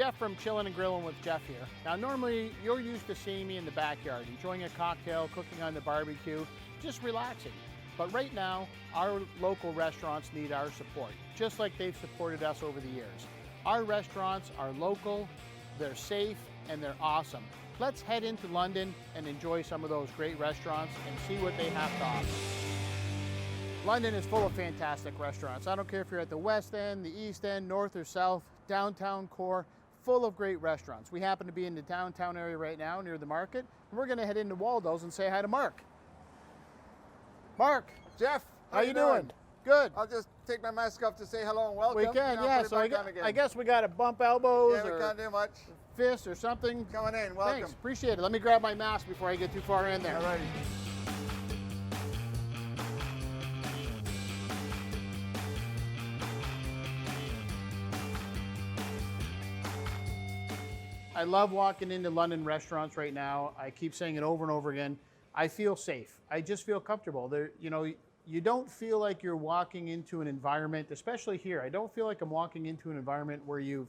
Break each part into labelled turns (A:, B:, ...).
A: Jeff from Chillin N Grillin with Jeff here. Now normally you're used to seeing me in the backyard, enjoying a cocktail, cooking on the barbecue, just relaxing. But right now, our local restaurants need our support, just like they've supported us over the years. Our restaurants are local, they're safe, and they're awesome. Let's head into London and enjoy some of those great restaurants and see what they have to offer. London is full of fantastic restaurants. I don't care if you're at the West End, the East End, North or South, downtown core, full of great restaurants. We happen to be in the downtown area right now near the market. And we're gonna head into Waldo's and say hi to Mark. Mark.
B: Jeff,
A: how you doing? Good.
B: I'll just take my mask off to say hello and welcome.
A: We can, yeah. So I guess we got to bump elbows
B: we can't do much.
A: Fists or something.
B: Coming in, welcome.
A: Thanks, appreciate it. Let me grab my mask before I get too far in there.
B: All right.
A: I love walking into London restaurants right now. I keep saying it over and over again. I feel safe. I just feel comfortable. There, you know, you don't feel like you're walking into an environment, especially here. I don't feel like I'm walking into an environment where you've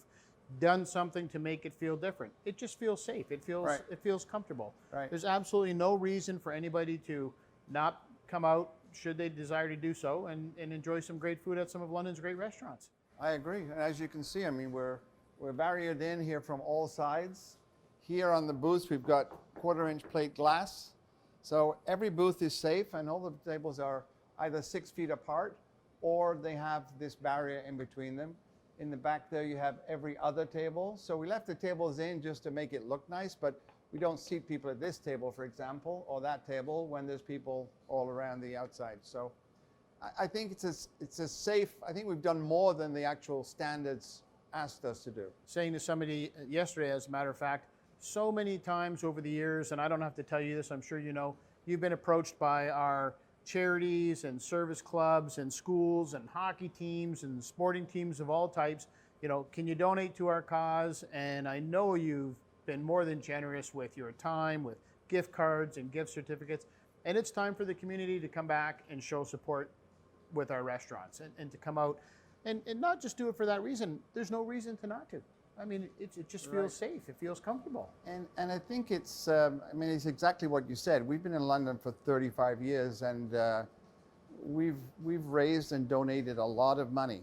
A: done something to make it feel different. It just feels safe. It feels comfortable.
B: Right.
A: There's absolutely no reason for anybody to not come out, should they desire to do so, and enjoy some great food at some of London's great restaurants.
B: I agree. And as you can see, I mean, we're barriered in here from all sides. Here on the booths, we've got 1/4-inch plate glass. So every booth is safe, and all the tables are either 6 feet apart or they have this barrier in between them. In the back there, you have every other table. So we left the tables in just to make it look nice, but we don't seat people at this table, for example, or that table when there's people all around the outside. So I think it's a safe, I think we've done more than the actual standards asked us to do.
A: Saying to somebody yesterday, as a matter of fact, so many times over the years, and I don't have to tell you this, I'm sure you know, you've been approached by our charities and service clubs and schools and hockey teams and sporting teams of all types. You know, can you donate to our cause? And I know you've been more than generous with your time, with gift cards and gift certificates. And it's time for the community to come back and show support with our restaurants and to come out and not just do it for that reason. There's no reason to not to. I mean, it just feels safe. It feels comfortable.
B: And I think it's, I mean, it's exactly what you said. We've been in London for 35 years, and we've raised and donated a lot of money.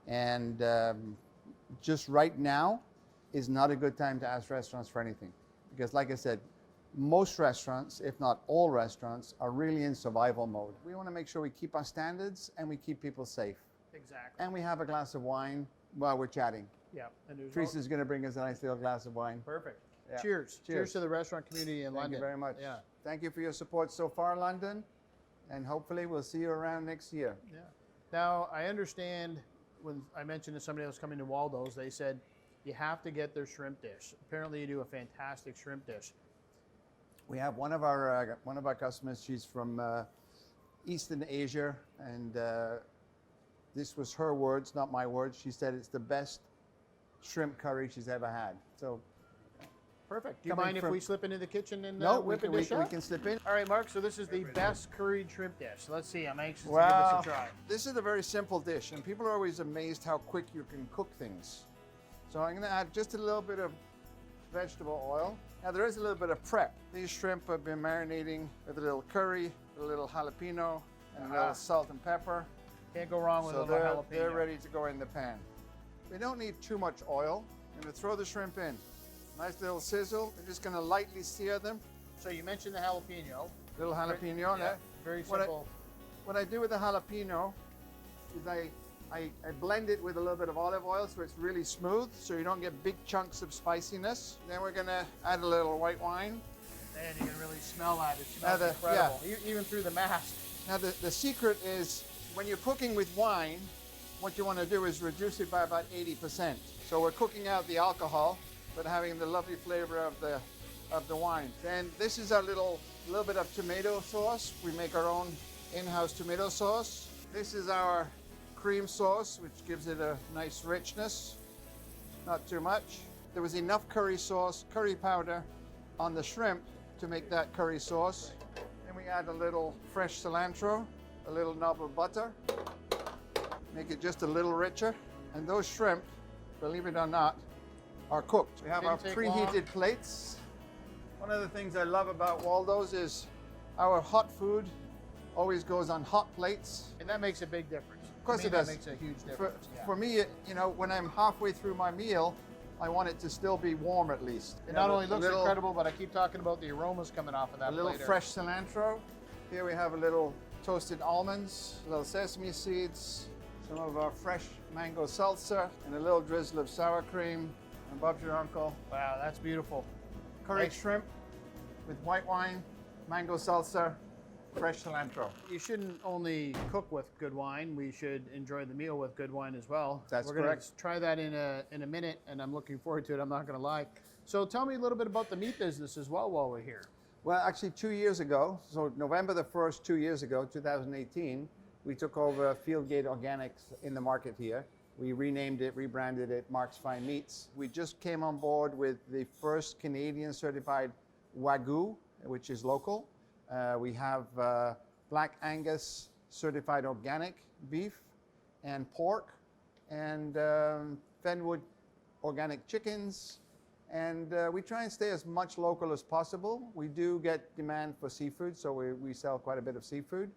B: And just right now is not a good time to ask restaurants for anything. Because like I said, most restaurants, if not all restaurants, are really in survival mode. We want to make sure we keep our standards and we keep people safe.
A: Exactly.
B: And we have a glass of wine while we're chatting.
A: Yeah. And
B: Teresa's going to bring us a nice little glass of wine.
A: Perfect.
B: Yeah.
A: Cheers. Cheers to the restaurant community in London.
B: Thank you very much.
A: Yeah.
B: Thank you for your support so far, London. And hopefully we'll see you around next year.
A: Yeah. Now, I understand when I mentioned to somebody else coming to Waldo's, they said you have to get their shrimp dish. Apparently you do a fantastic shrimp dish.
B: We have one of our customers, she's from Eastern Asia, and this was her words, not my words. She said it's the best shrimp curry she's ever had. So
A: perfect. Do you mind if we slip into the kitchen and
B: whip a dish up? We can slip in.
A: All right, Mark, so this is the best curried shrimp dish. Let's see, I'm anxious to give
B: Well,
A: this a try.
B: this is a very simple dish, and people are always amazed how quick you can cook things. So I'm gonna add just a little bit of vegetable oil. Now there is a little bit of prep. These shrimp have been marinating with a little curry, a little jalapeno, and a little salt and pepper.
A: Can't go wrong with a little jalapeno.
B: They're ready to go in the pan. We don't need too much oil. I'm gonna throw the shrimp in. Nice little sizzle. We're just gonna lightly sear them.
A: So you mentioned the jalapeno.
B: Little jalapeno,
A: yeah. Very simple.
B: What I do with the jalapeno is I blend it with a little bit of olive oil so it's really smooth, so you don't get big chunks of spiciness. Then we're gonna add a little white wine.
A: And you can really smell that. It smells incredible, even through the mask.
B: Now the secret is when you're cooking with wine, what you want to do is reduce it by about 80%. So we're cooking out the alcohol, but having the lovely flavor of the wine. Then this is our little bit of tomato sauce. We make our own in-house tomato sauce. This is our cream sauce, which gives it a nice richness, not too much. There was enough curry sauce, curry powder on the shrimp to make that curry sauce. Then we add a little fresh cilantro, a little knob of butter, make it just a little richer. And those shrimp, believe it or not, are cooked. We have
A: Didn't
B: our
A: take
B: preheated
A: long.
B: plates. One of the things I love about Waldo's is our hot food always goes on hot plates.
A: And that makes a big difference.
B: Of course
A: To me,
B: it does.
A: That makes a huge
B: For,
A: difference. Yeah.
B: for me, you know, when I'm halfway through my meal, I want it to still be warm at least.
A: It
B: You
A: not
B: know,
A: only
B: a
A: looks
B: little-
A: incredible, but I keep talking about the aromas coming off of that
B: A little
A: plate there.
B: fresh cilantro. Here we have a little toasted almonds, a little sesame seeds, some of our fresh mango salsa, and a little drizzle of sour cream. And Bob's your uncle.
A: Wow, that's beautiful.
B: Curried
A: Nice.
B: shrimp with white wine, mango salsa, fresh cilantro.
A: You shouldn't only cook with good wine. We should enjoy the meal with good wine as well.
B: That's
A: We're gonna
B: correct.
A: try that in a minute, and I'm looking forward to it. I'm not going to lie. So tell me a little bit about the meat business as well while we're here.
B: Well, actually 2 years ago, so November the 1st, 2 years ago, 2018, we took over Fieldgate Organics in the market here. We renamed it, rebranded it Mark's Fine Meats. We just came on board with the first Canadian certified Wagyu, which is local. We have Black Angus certified organic beef and pork, and Fenwood organic chickens. And we try and stay as much local as possible. We do get demand for seafood, so we sell quite a bit of seafood,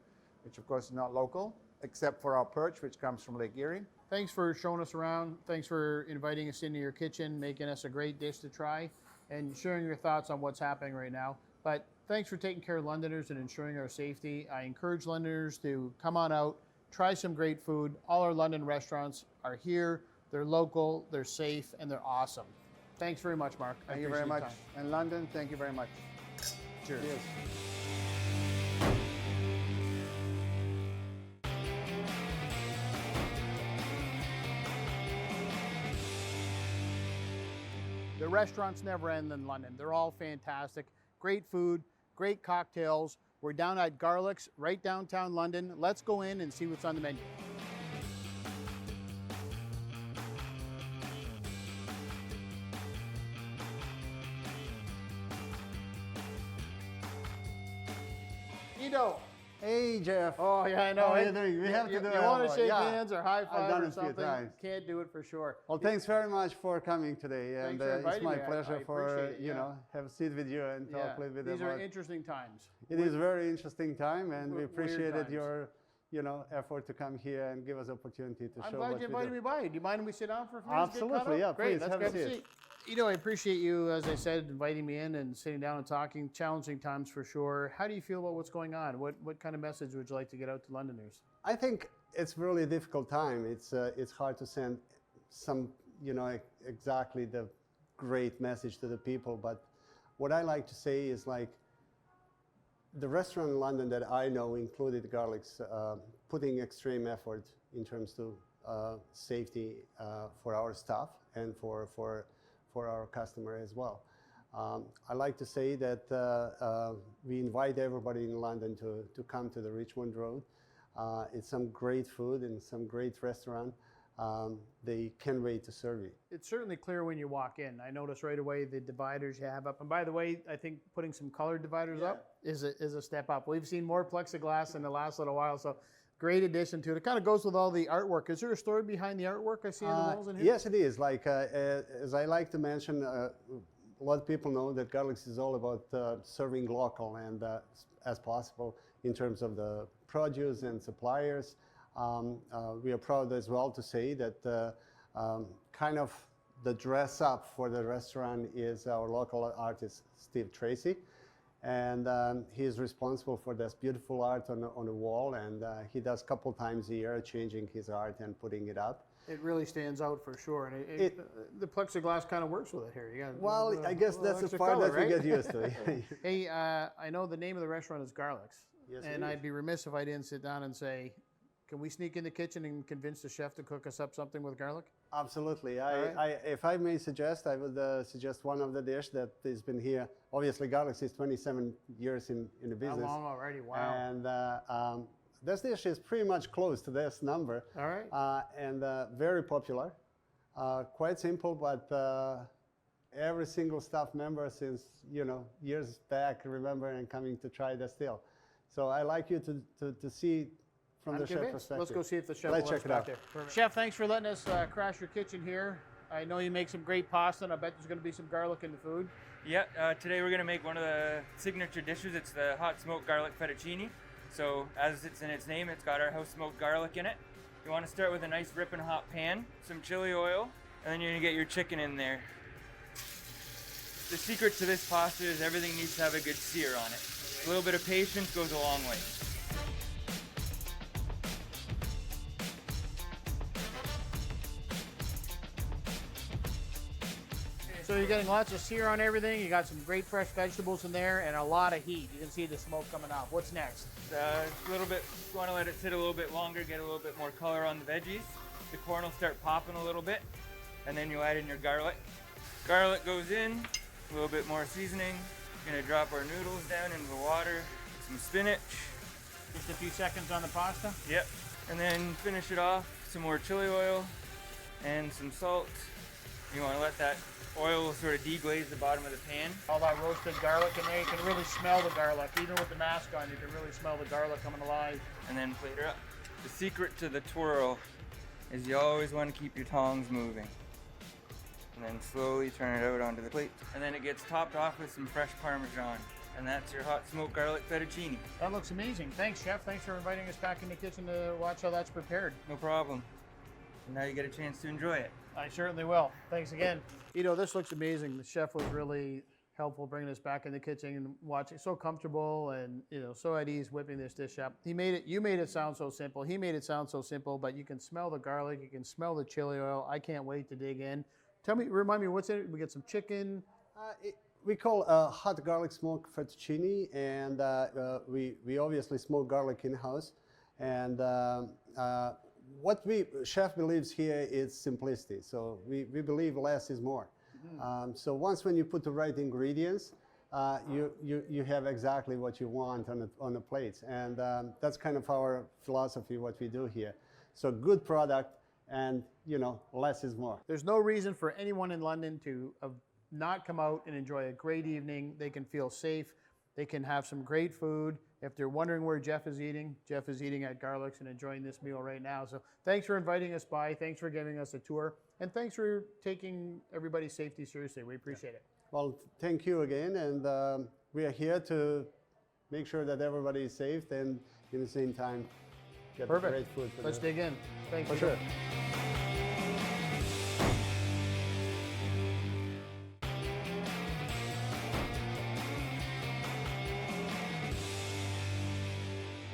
B: which of course is not local, except for our perch, which comes from Lake Erie.
A: Thanks for showing us around. Thanks for inviting us into your kitchen, making us a great dish to try, and sharing your thoughts on what's happening right now. But thanks for taking care of Londoners and ensuring our safety. I encourage Londoners to come on out, try some great food. All our London restaurants are here. They're local, they're safe, and they're awesome. Thanks very much, Mark. I
B: Thank you very
A: appreciate
B: much.
A: your time.
B: And London, thank you very much.
A: Cheers.
B: Cheers.
A: The restaurants never end in London. They're all fantastic. Great food, great cocktails. We're down at Garlic's, right downtown London. Let's go in and see what's on the menu. Guido.
C: Hey, Jeff.
A: Oh, yeah, I know.
C: How are you doing? We have to do
A: You
C: it
A: want to
C: all.
A: shake
C: Yeah.
A: hands or high five
C: done
A: or
C: it a few
A: something?
C: times.
A: Can't do it for sure.
C: Well, thanks very much for coming today, and
A: Thanks for
C: it's
A: inviting
C: my
A: me. I
C: pleasure for
A: appreciate it,
C: you
A: yeah.
C: know have a seat with you and talk a little bit
A: These
C: about.
A: are interesting times.
C: It is a very interesting time, and we
A: Weird
C: appreciated
A: times.
C: your effort to come here and give us opportunity to
A: I'm
C: show
A: glad
C: what
A: you
C: we
A: invited
C: do.
A: me by. Do you mind if we sit down for a few minutes? get caught
C: Absolutely,
A: up?
C: yeah,
A: Great,
C: please,
A: that's
C: have a
A: good to
C: seat.
A: see. I appreciate you, as I said, inviting me in and sitting down and talking. Challenging times for sure. How do you feel about what's going on? What kind of message would you like to get out to Londoners?
C: I think it's really a difficult time. It's hard to send some exactly the great message to the people, but what I like to say is like the restaurant in London that I know included Garlic's putting extreme effort in terms of safety for our staff and for our customer as well. I like to say that we invite everybody in London to come to the Richmond Road. It's some great food and some great restaurant. They can't wait to serve you.
A: It's certainly clear when you walk in. I notice right away the dividers you have up. And by the way, I think putting some colored dividers up is a step up. We've seen more plexiglass in the last little while, so great addition to it. It kind of goes with all the artwork. Is there a story behind the artwork I see on the walls in here?
C: Yes, it is. Like as I like to mention, a lot of people know that Garlic's is all about serving local and as possible in terms of the produce and suppliers. We are proud as well to say that kind of the dress up for the restaurant is our local artist, Steve Tracy. And he is responsible for this beautiful art on the wall, and he does a couple times a year changing his art and putting it up.
A: It really stands out for sure. And the plexiglass kind of works with it here. You got
C: Well, I guess that's the
A: extra
C: part
A: color,
C: that
A: right?
C: we get used to.
A: Hey, I know the name of the restaurant is Garlic's.
C: Yes, it
A: and
C: is.
A: I'd be remiss if I didn't sit down and say, can we sneak in the kitchen and convince the chef to cook us up something with garlic?
C: Absolutely.
A: right.
C: If I may suggest, I would suggest one of the dish that has been here. Obviously, Garlic's is 27 years in the business.
A: How long already? Wow.
C: And this dish is pretty much close to this number.
A: All right.
C: And very popular. Quite simple, but every single staff member since years back remember and coming to try this still. So I like you to see from
A: I'm
C: the chef
A: convinced.
C: perspective.
A: Let's go see if the chef
C: Let's
A: will let
C: check
A: us
C: it out.
A: back there. Chef, thanks for letting us crash your kitchen here. I know you make some great pasta, and I bet there's going to be some garlic in the food.
D: Yeah, today we're going to make one of the signature dishes. It's the hot smoked garlic fettuccine. So as it's in its name, it's got our house smoked garlic in it. You want to start with a nice ripping hot pan, some chili oil, and then you're going to get your chicken in there. The secret to this pasta is everything needs to have a good sear on it. A little bit of patience goes a long way.
A: So you're getting lots of sear on everything. You got some great fresh vegetables in there and a lot of heat. You can see the smoke coming off. What's next?
D: A little bit, you want to let it sit a little bit longer, get a little bit more color on the veggies. The corn will start popping a little bit, and then you add in your garlic. Garlic goes in, a little bit more seasoning. Gonna drop our noodles down into the water, some spinach.
A: Just a few seconds on the pasta.
D: Yep. And then finish it off, some more chili oil and some salt. You want to let that oil sort of deglaze the bottom of the pan.
A: All that roasted garlic in there, you can really smell the garlic. Even with the mask on, you can really smell the garlic coming alive.
D: And then plate her up. The secret to the twirl is you always want to keep your tongs moving. And then slowly turn it out onto the plate. And then it gets topped off with some fresh Parmesan. And that's your hot smoked garlic fettuccine.
A: That looks amazing. Thanks, Chef. Thanks for inviting us back in the kitchen to watch how that's prepared.
D: No problem. And now you get a chance to enjoy it.
A: I certainly will. Thanks again. This looks amazing. The chef was really helpful bringing us back in the kitchen and watching. So comfortable and so at ease whipping this dish up. You made it sound so simple. He made it sound so simple, but you can smell the garlic, you can smell the chili oil. I can't wait to dig in. Remind me, what's in it? We get some chicken.
C: We call hot garlic smoked fettuccine, and we obviously smoke garlic in-house. And what chef believes here is simplicity. So we believe less is more. So once when you put the right ingredients, you have exactly what you want on the plates. And that's kind of our philosophy, what we do here. So good product, and less is more.
A: There's no reason for anyone in London to not come out and enjoy a great evening. They can feel safe. They can have some great food. If they're wondering where Jeff is eating at Garlic's and enjoying this meal right now. So thanks for inviting us by. Thanks for giving us a tour. And thanks for taking everybody's safety seriously. We appreciate it.
C: Well, thank you again. And we are here to make sure that everybody is safe and in the same time get
A: Perfect.
C: great food.
A: Let's dig in. Thanks.
C: For sure.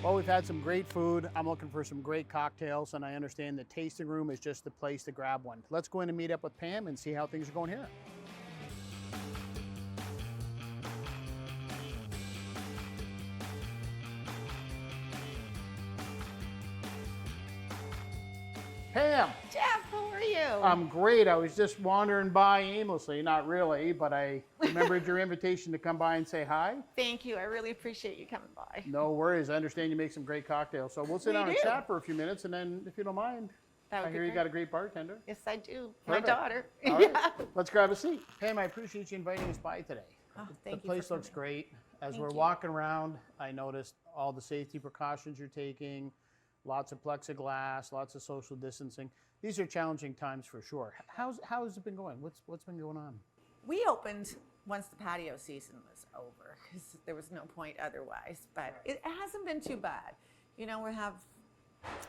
A: Well, we've had some great food. I'm looking for some great cocktails, and I understand the tasting room is just the place to grab one. Let's go in and meet up with Pam and see how things are going here. Pam!
E: Jeff, how are you?
A: I'm great. I was just wandering by aimlessly, not really, but I remembered your invitation to come by and say hi.
E: Thank you. I really appreciate you coming by.
A: No worries. I understand you make some great cocktails. So we'll sit down and chat for a few minutes, and then, if you don't mind, I hear you got a great bartender.
E: Yes, I do.
A: Perfect.
E: My daughter.
A: All right. Let's grab a seat. Pam, I appreciate you inviting us by today.
E: Oh, thank
A: The
E: you.
A: place looks great. As
E: Thank
A: we're
E: you.
A: walking around, I noticed all the safety precautions you're taking, lots of plexiglass, lots of social distancing. These are challenging times for sure. How has it been going? What's been going on?
E: We opened once the patio season was over because there was no point otherwise, but it hasn't been too bad. We have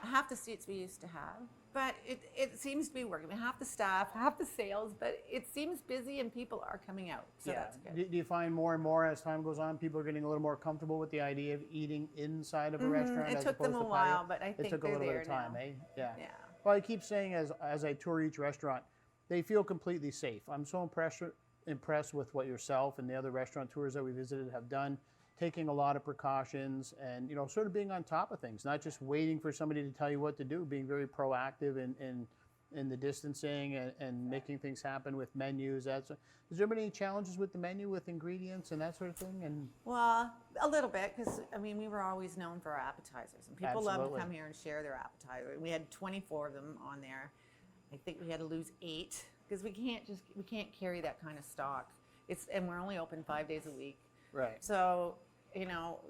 E: half the seats we used to have, but it seems to be working. Half the staff, half the sales, but it seems busy and people are coming out, so that's good.
A: Do you find more and more as time goes on, people are getting a little more comfortable with the idea of eating inside of a restaurant?
E: It
A: as
E: took them
A: opposed
E: a
A: to patio?
E: while, but I think
A: it took a
E: they're
A: little
E: there
A: bit of time,
E: now.
A: eh? Yeah.
E: Yeah.
A: Well, I keep saying as I tour each restaurant, they feel completely safe. I'm so impressed with what yourself and the other restaurateurs that we visited have done, taking a lot of precautions and sort of being on top of things, not just waiting for somebody to tell you what to do, being very proactive in the distancing and making things happen with menus. Has there been any challenges with the menu, with ingredients and that sort of thing? And
E: Well, a little bit, because we were always known for our appetizers, and people love
A: Absolutely.
E: to come here and share their appetizer. We had 24 of them on there. I think we had to lose 8 because we can't carry that kind of stock. And we're only open 5 days a week.
A: right.
E: So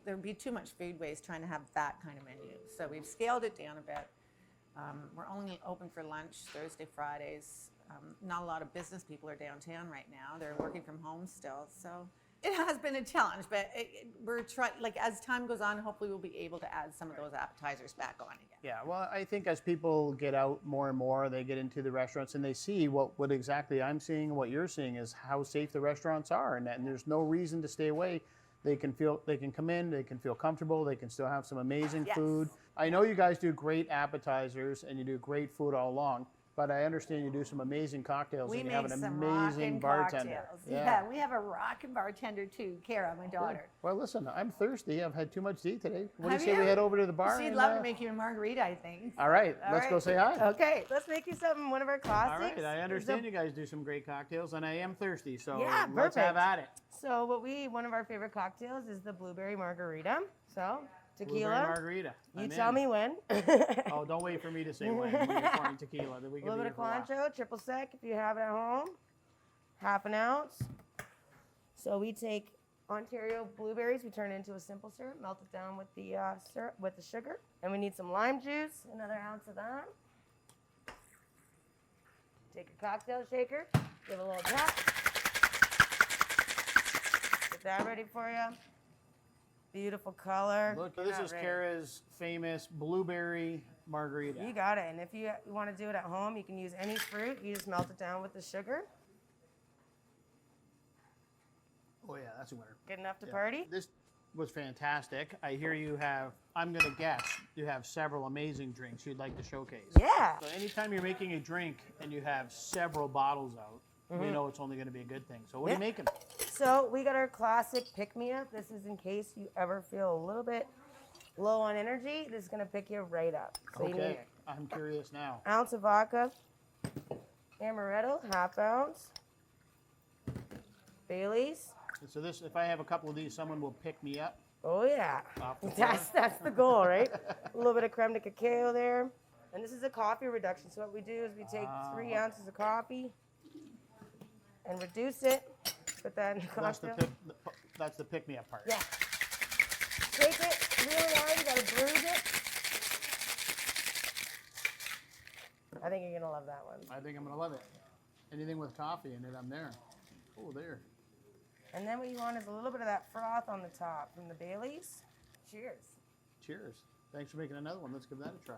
E: there'd be too much food waste trying to have that kind of menu. So we've scaled it down a bit. We're only open for lunch Thursday, Fridays. Not a lot of business people are downtown right now. They're working from home still. So it has been a challenge, but we're trying, like as time goes on, hopefully we'll be able to add some of those appetizers back on again.
A: Yeah, well, I think as people get out more and more, they get into the restaurants and they see what exactly I'm seeing and what you're seeing is how safe the restaurants are, and there's no reason to stay away. They can come in, they can feel comfortable, they can still have some amazing food. I know you guys do great appetizers and you do great food all along, but I understand you do some amazing cocktails and you have an amazing bartender.
F: Yeah, we have a rockin' bartender too, Kara, my daughter.
A: Well, listen, I'm thirsty. I've had too much to eat today. What
F: Have
A: do you say we head over to the bar?
F: She'd
A: and,
F: love to make you a margarita, I think.
A: All right, let's go say hi.
F: Okay, let's make you something, one of our
A: All
F: classics.
A: right, I understand you guys do some great cocktails, and I am thirsty, so
F: Yeah,
A: let's have
F: perfect.
A: at it.
F: So one of our favorite cocktails is the blueberry margarita. So
A: Blueberry
F: tequila.
A: margarita.
F: You
A: I'm
F: tell
A: in.
F: me when.
A: Oh, don't wait for me to say when. You're pouring tequila. Then we
F: A
A: can
F: little
A: be
F: bit of
A: here for a while.
F: Cointreau, triple sec if you have it at home. Half an ounce. So we take Ontario blueberries, we turn it into a simple syrup, melt it down with the syrup, with the sugar, and we need some lime juice, another ounce of that. Take a cocktail shaker, give it a little tap. Get that ready for you. Beautiful color.
A: Look,
F: Get
A: this
F: that
A: is
F: ready.
A: Kara's famous blueberry margarita.
F: You got it. And if you want to do it at home, you can use any fruit. You just melt it down with the sugar.
A: Oh, yeah, that's a winner.
F: Good enough to
A: Yeah.
F: party.
A: This was fantastic. I hear you have, I'm going to guess, you have several amazing drinks you'd like to showcase.
F: Yeah.
A: So anytime you're making a drink and you have several bottles out, we know it's only going to be a good thing. So what are you making?
F: So we got our classic pick-me-up. This is in case you ever feel a little bit low on energy. This is going to pick you right up. So you need
A: Okay, I'm curious now.
F: an ounce of vodka, amaretto, half ounce, Bailey's.
A: And so this, if I have a couple of these, someone will pick me up.
F: Oh yeah,
A: Off the floor.
F: that's the goal, right? A little bit of creme de cacao there. And this is a coffee reduction. So what we do is we take 3 ounces of coffee and reduce it. Put that in the cocktail.
A: That's the pick me up part.
F: Yeah. Shake it really hard. You gotta bruise it. I think you're gonna love that one.
A: I think I'm gonna love it. Anything with coffee in it, I'm there. Oh, there.
F: And then what you want is a little bit of that froth on the top from the Bailey's. Cheers.
A: Cheers. Thanks for making another one. Let's give that a try.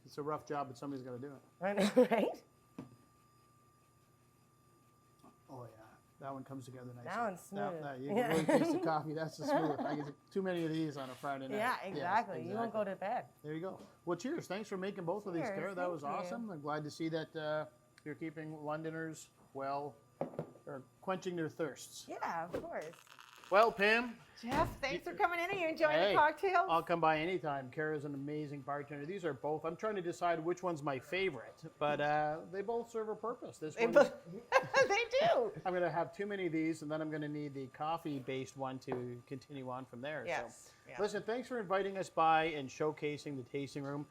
A: It's a rough job, but somebody's got to do it.
F: I know, right?
A: Oh, yeah. That one comes together nicely.
F: That one's smooth.
A: You can really taste the coffee. That's the smooth. I get too many of these on a Friday night.
F: Yeah,
A: Yes,
F: exactly. You won't go to bed.
A: There you go. Well, cheers. Thanks for making both of these,
F: Cheers.
A: Kara. That was
F: Thank you.
A: awesome. I'm glad to see that you're keeping Londoners well, or quenching their thirsts.
F: Yeah, of course.
A: Well, Pam,
E: Jeff, thanks for coming in. Are you enjoying
A: hey,
E: the cocktails?
A: I'll come by anytime. Kara's an amazing bartender. These are both. I'm trying to decide which one's my favorite, but they both serve a purpose. This one,
E: They do.
A: I'm going to have too many of these, and then I'm going to need the coffee-based one to continue on from there.
E: Yes.
A: So,
E: Yeah.
A: listen, thanks for inviting us by and showcasing the tasting room.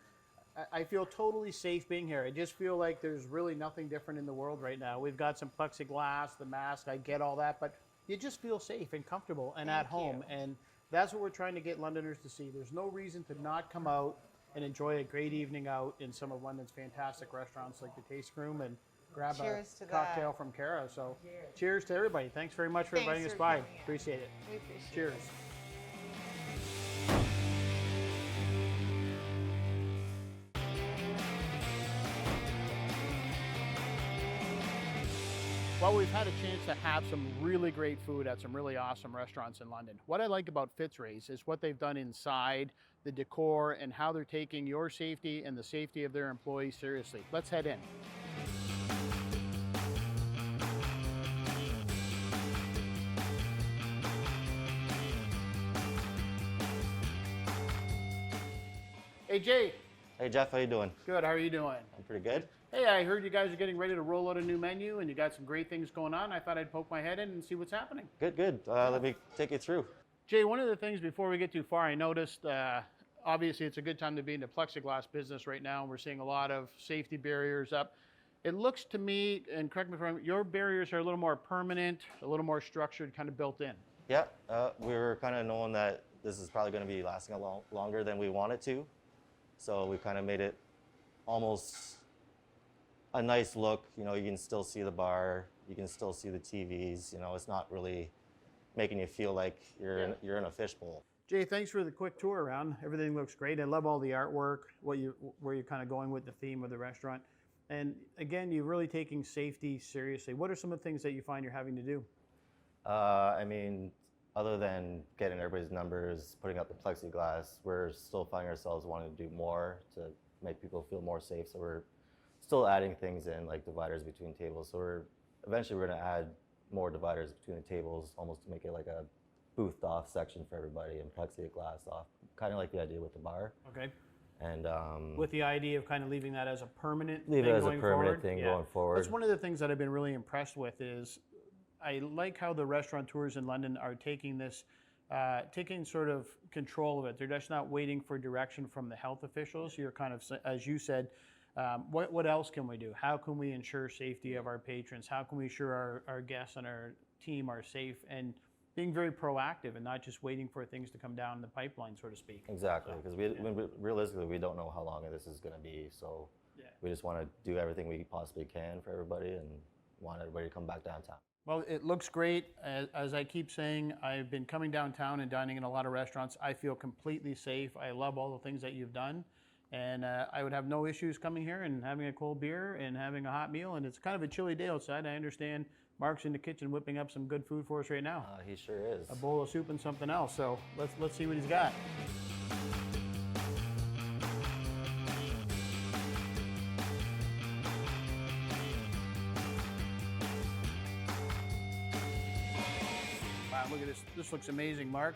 A: I feel totally safe being here. I just feel like there's really nothing different in the world right now. We've got some plexiglass, the mask, I get all that, but you just feel safe and comfortable and at home. And that's what we're trying to get Londoners to see. There's no reason to not come out and enjoy a great evening out in some of London's fantastic restaurants like the Tasting Room and grab
E: Cheers to
A: a
E: that.
A: cocktail from Kara. So cheers to everybody. Thanks very much for
E: Thanks
A: inviting us
E: for
A: by.
E: coming in.
A: Appreciate it.
E: We appreciate
A: Cheers.
E: it.
A: Well, we've had a chance to have some really great food at some really awesome restaurants in London. What I like about Fitzray's is what they've done inside, the decor, and how they're taking your safety and the safety of their employees seriously. Let's head in. Hey, Jay.
G: Hey Jeff, how you doing?
A: Good, how are you doing?
G: I'm pretty good.
A: Hey, I heard you guys are getting ready to roll out a new menu and you got some great things going on. I thought I'd poke my head in and see what's happening.
G: Good. Let me take you through.
A: Jay, one of the things before we get too far, I noticed, obviously it's a good time to be in the plexiglass business right now. We're seeing a lot of safety barriers up. It looks to me, and correct me if I'm wrong, your barriers are a little more permanent, a little more structured, kind of built in.
G: Yeah, we were kind of knowing that this is probably going to be lasting a lot longer than we want it to. So we kind of made it almost a nice look. You know, you can still see the bar, you can still see the TVs. You know, it's not really making you feel like you're in a fishbowl.
A: Jay, thanks for the quick tour around. Everything looks great. I love all the artwork, where you're kind of going with the theme of the restaurant. And again, you're really taking safety seriously. What are some of the things that you find you're having to do?
G: I mean, other than getting everybody's numbers, putting up the plexiglass, we're still finding ourselves wanting to do more to make people feel more safe. So we're still adding things in, like dividers between tables. So eventually we're going to add more dividers between the tables, almost to make it like a boothed off section for everybody and plexiglass off, kind of like the idea with the bar.
A: Okay.
G: And
A: with the idea of kind of leaving that as a permanent
G: leave
A: thing
G: it as
A: going
G: a permanent
A: forward.
G: thing going forward.
A: That's one of the things that I've been really impressed with is I like how the restaurateurs in London are taking this, taking sort of control of it. They're just not waiting for direction from the health officials. You're kind of, as you said, what else can we do? How can we ensure safety of our patrons? How can we ensure our guests and our team are safe? And being very proactive and not just waiting for things to come down the pipeline, so to speak.
G: Exactly, because realistically, we don't know how long this is going to be. So we just want to do everything we possibly can for everybody and want everybody to come back downtown.
A: Well, it looks great. As I keep saying, I've been coming downtown and dining in a lot of restaurants. I feel completely safe. I love all the things that you've done. And I would have no issues coming here and having a cold beer and having a hot meal. And it's kind of a chilly day outside. I understand Mark's in the kitchen whipping up some good food for us right now.
G: He sure is.
A: A bowl of soup and something else. So let's see what he's got. Wow, look at this. This looks amazing, Mark.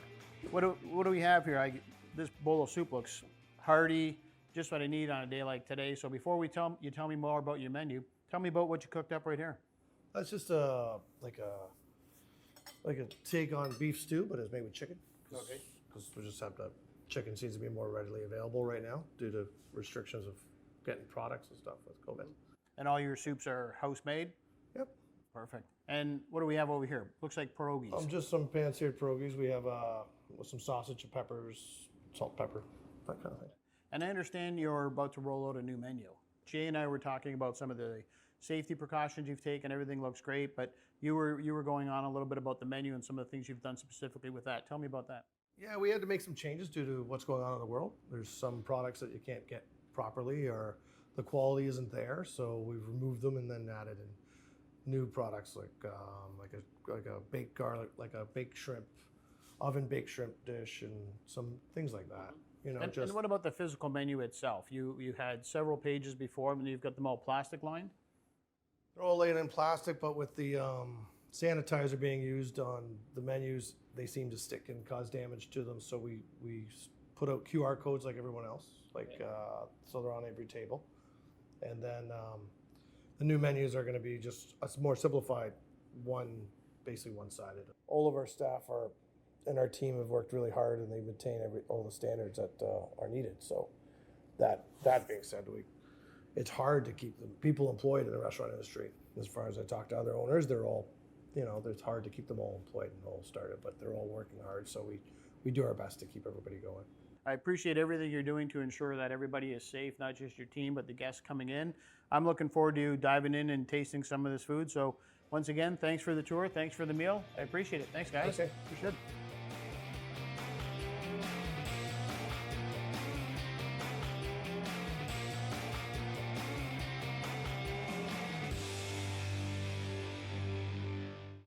A: What do we have here? This bowl of soup looks hearty, just what I need on a day like today. So before tell me more about your menu, tell me about what you cooked up right here.
H: That's just like a take on beef stew, but it's made with chicken.
A: Okay.
H: Because we just have to. Chicken seems to be more readily available right now due to restrictions of getting products and stuff with COVID.
A: And all your soups are house made?
H: Yep.
A: Perfect. And what do we have over here? Looks like pierogies.
H: Just some pan-seared pierogies. We have with some sausage and peppers, salt, pepper, that kind of thing.
A: And I understand you're about to roll out a new menu. Jay and I were talking about some of the safety precautions you've taken. Everything looks great, but you were going on a little bit about the menu and some of the things you've done specifically with that. Tell me about that.
H: Yeah, we had to make some changes due to what's going on in the world. There's some products that you can't get properly or the quality isn't there, so we've removed them and then added in new products like a baked garlic, like a baked shrimp, oven baked shrimp dish, and some things like that. You know,
A: And what about the physical menu itself? You had several pages before, and you've got them all plastic lined?
H: they're all laid in plastic, but with the sanitizer being used on the menus, they seem to stick and cause damage to them. So we put out QR codes like everyone else, so they're on every table. And then the new menus are going to be just a more simplified, basically one-sided. All of our staff and our team have worked really hard, and they maintain all the standards that are needed. So that being said, it's hard to keep the people employed in the restaurant industry. As far as I talk to other owners, they're all, it's hard to keep them all employed and all started, but they're all working hard. So we do our best to keep everybody going.
A: I appreciate everything you're doing to ensure that everybody is safe, not just your team, but the guests coming in. I'm looking forward to diving in and tasting some of this food. So once again, thanks for the tour. Thanks for the meal. I appreciate it. Thanks, guys.
H: Okay.
A: You should.